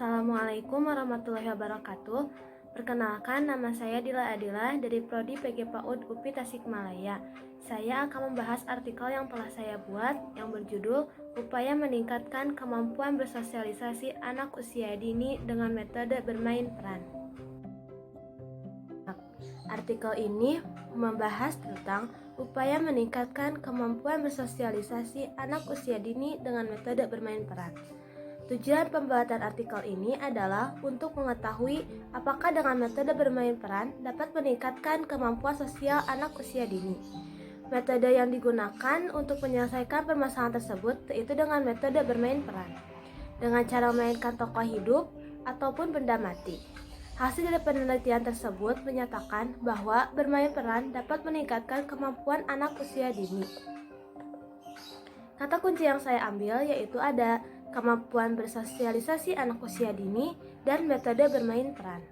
Assalamualaikum warahmatullahi wabarakatuh. Perkenalkan, nama saya Dila Adila dari Prodi PG PAUD UPI Tasikmalaya. Saya akan membahas artikel yang telah saya buat yang berjudul Upaya Meningkatkan Kemampuan Bersosialisasi Anak Usia Dini dengan Metode Bermain Peran. Artikel ini membahas tentang upaya meningkatkan kemampuan bersosialisasi anak usia dini dengan metode bermain peran. Tujuan pembuatan artikel ini adalah untuk mengetahui apakah dengan metode bermain peran dapat meningkatkan kemampuan sosial anak usia dini. Metode yang digunakan untuk menyelesaikan permasalahan tersebut yaitu dengan metode bermain peran, dengan cara memainkan tokoh hidup ataupun benda mati. Hasil dari penelitian tersebut menyatakan bahwa bermain peran dapat meningkatkan kemampuan anak usia dini. Kata kunci yang saya ambil yaitu ada kemampuan bersosialisasi anak usia dini dan metode bermain peran.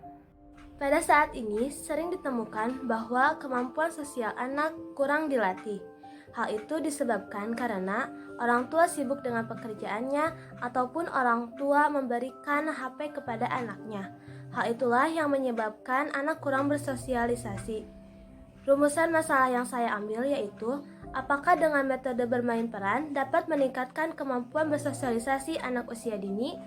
Pada saat ini sering ditemukan bahwa kemampuan sosial anak kurang dilatih. Hal itu disebabkan karena orang tua sibuk dengan pekerjaannya ataupun orang tua memberikan HP kepada anaknya. Hal itulah yang menyebabkan anak kurang bersosialisasi. Rumusan masalah yang saya ambil yaitu apakah dengan metode bermain peran dapat meningkatkan kemampuan bersosialisasi anak usia dini?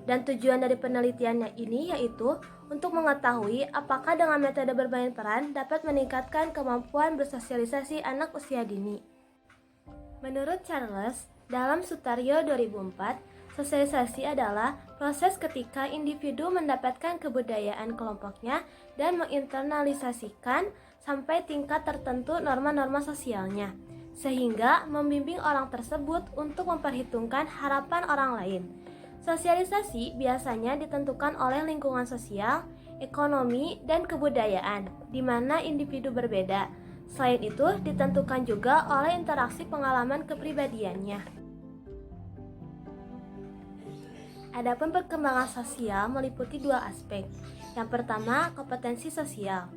Dan tujuan dari penelitiannya ini yaitu untuk mengetahui apakah dengan metode bermain peran dapat meningkatkan kemampuan bersosialisasi anak usia dini. Menurut Charles, dalam Sutario 2004, sosialisasi adalah proses ketika individu mendapatkan kebudayaan kelompoknya dan menginternalisasikan sampai tingkat tertentu norma-norma sosialnya, sehingga membimbing orang tersebut untuk memperhitungkan harapan orang lain. Sosialisasi biasanya ditentukan oleh lingkungan sosial, ekonomi, dan kebudayaan, di mana individu berbeda. Selain itu, ditentukan juga oleh interaksi pengalaman kepribadiannya. Adapun perkembangan sosial meliputi dua aspek. Yang pertama, kompetensi sosial,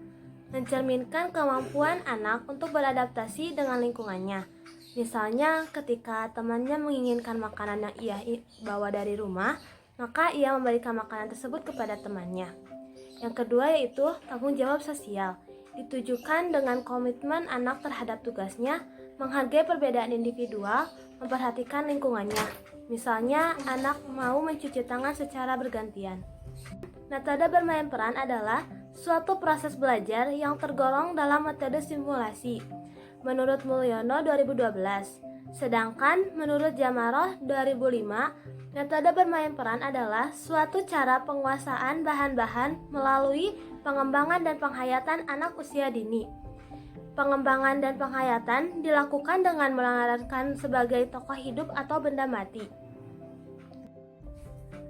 mencerminkan kemampuan anak untuk beradaptasi dengan lingkungannya. Misalnya, ketika temannya menginginkan makanan yang ia bawa dari rumah, maka ia memberikan makanan tersebut kepada temannya. Yang kedua yaitu tanggung jawab sosial, ditujukan dengan komitmen anak terhadap tugasnya, menghargai perbedaan individual, memperhatikan lingkungannya. Misalnya, anak mau mencuci tangan secara bergantian. Metode bermain peran adalah suatu proses belajar yang tergolong dalam metode simulasi, menurut Mulyono 2012. Sedangkan menurut Jamaroh 2005, metode bermain peran adalah suatu cara penguasaan bahan-bahan melalui pengembangan dan penghayatan anak usia dini. Pengembangan dan penghayatan dilakukan dengan memerankan sebagai tokoh hidup atau benda mati.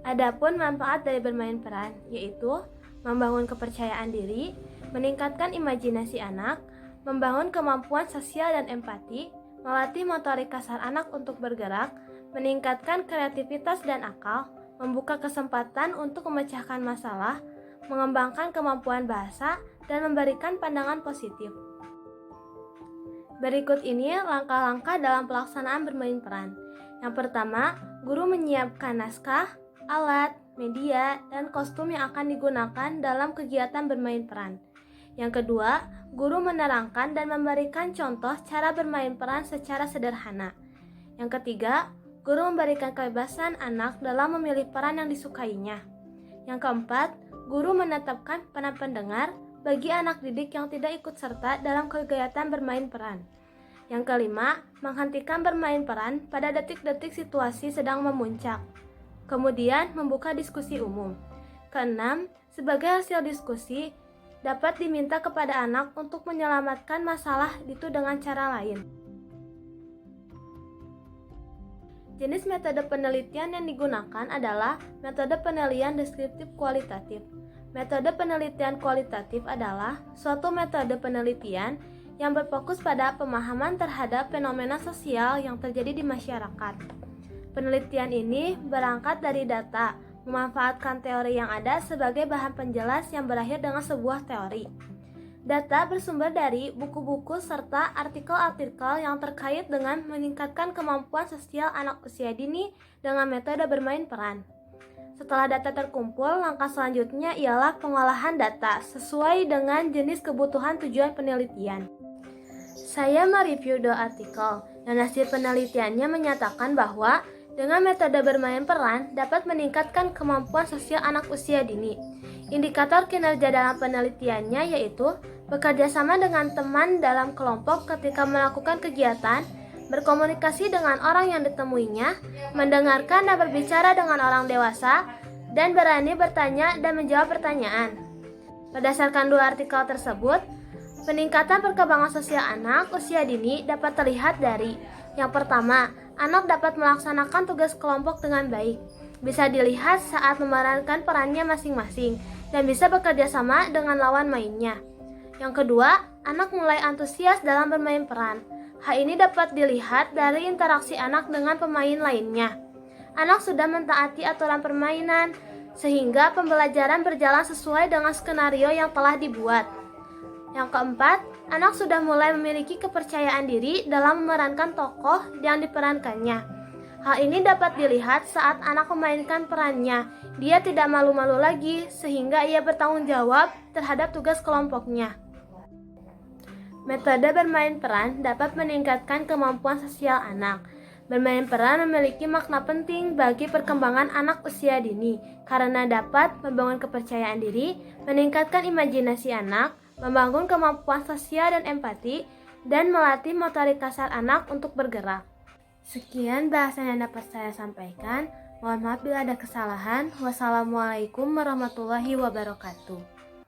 Adapun manfaat dari bermain peran yaitu membangun kepercayaan diri, meningkatkan imajinasi anak, membangun kemampuan sosial dan empati, melatih motorik kasar anak untuk bergerak, meningkatkan kreativitas dan akal, membuka kesempatan untuk memecahkan masalah, mengembangkan kemampuan bahasa, dan memberikan pandangan positif. Berikut ini langkah-langkah dalam pelaksanaan bermain peran. Yang pertama, guru menyiapkan naskah, alat, media, dan kostum yang akan digunakan dalam kegiatan bermain peran. Yang kedua, guru menerangkan dan memberikan contoh cara bermain peran secara sederhana. Yang ketiga, guru memberikan kebebasan anak dalam memilih peran yang disukainya. Yang keempat, guru menetapkan peran pendengar bagi anak didik yang tidak ikut serta dalam kegiatan bermain peran. Yang kelima, menghentikan bermain peran pada detik-detik situasi sedang memuncak. Kemudian, membuka diskusi umum. Keenam, sebagai hasil diskusi, dapat diminta kepada anak untuk menyelamatkan masalah itu dengan cara lain. Jenis metode penelitian yang digunakan adalah metode penilaian deskriptif kualitatif. Metode penelitian kualitatif adalah suatu metode penelitian yang berfokus pada pemahaman terhadap fenomena sosial yang terjadi di masyarakat. Penelitian ini berangkat dari data, memanfaatkan teori yang ada sebagai bahan penjelas yang berakhir dengan sebuah teori. Data bersumber dari buku-buku serta artikel-artikel yang terkait dengan meningkatkan kemampuan sosial anak usia dini dengan metode bermain peran. Setelah data terkumpul, langkah selanjutnya ialah pengolahan data sesuai dengan jenis kebutuhan tujuan penelitian. Saya mereview 2 artikel, dan hasil penelitiannya menyatakan bahwa dengan metode bermain peran dapat meningkatkan kemampuan sosial anak usia dini. Indikator kinerja dalam penelitiannya yaitu bekerja sama dengan teman dalam kelompok ketika melakukan kegiatan, berkomunikasi dengan orang yang ditemuinya, mendengarkan dan berbicara dengan orang dewasa, dan berani bertanya dan menjawab pertanyaan. Berdasarkan 2 artikel tersebut, peningkatan perkembangan sosial anak usia dini dapat terlihat dari yang pertama, anak dapat melaksanakan tugas kelompok dengan baik. Bisa dilihat saat memerankan perannya masing-masing dan bisa bekerja sama dengan lawan mainnya. Yang kedua, anak mulai antusias dalam bermain peran. Hal ini dapat dilihat dari interaksi anak dengan pemain lainnya. Anak sudah mentaati aturan permainan, sehingga pembelajaran berjalan sesuai dengan skenario yang telah dibuat. Yang keempat, anak sudah mulai memiliki kepercayaan diri dalam memerankan tokoh yang diperankannya. Hal ini dapat dilihat saat anak memainkan perannya. Dia tidak malu-malu lagi, sehingga ia bertanggung jawab terhadap tugas kelompoknya. Metode bermain peran dapat meningkatkan kemampuan sosial anak. Bermain peran memiliki makna penting bagi perkembangan anak usia dini karena dapat membangun kepercayaan diri, meningkatkan imajinasi anak, membangun kemampuan sosial dan empati, dan melatih motoritas anak untuk bergerak. Sekian bahasan yang dapat saya sampaikan. Mohon maaf bila ada kesalahan. Wassalamualaikum warahmatullahi wabarakatuh.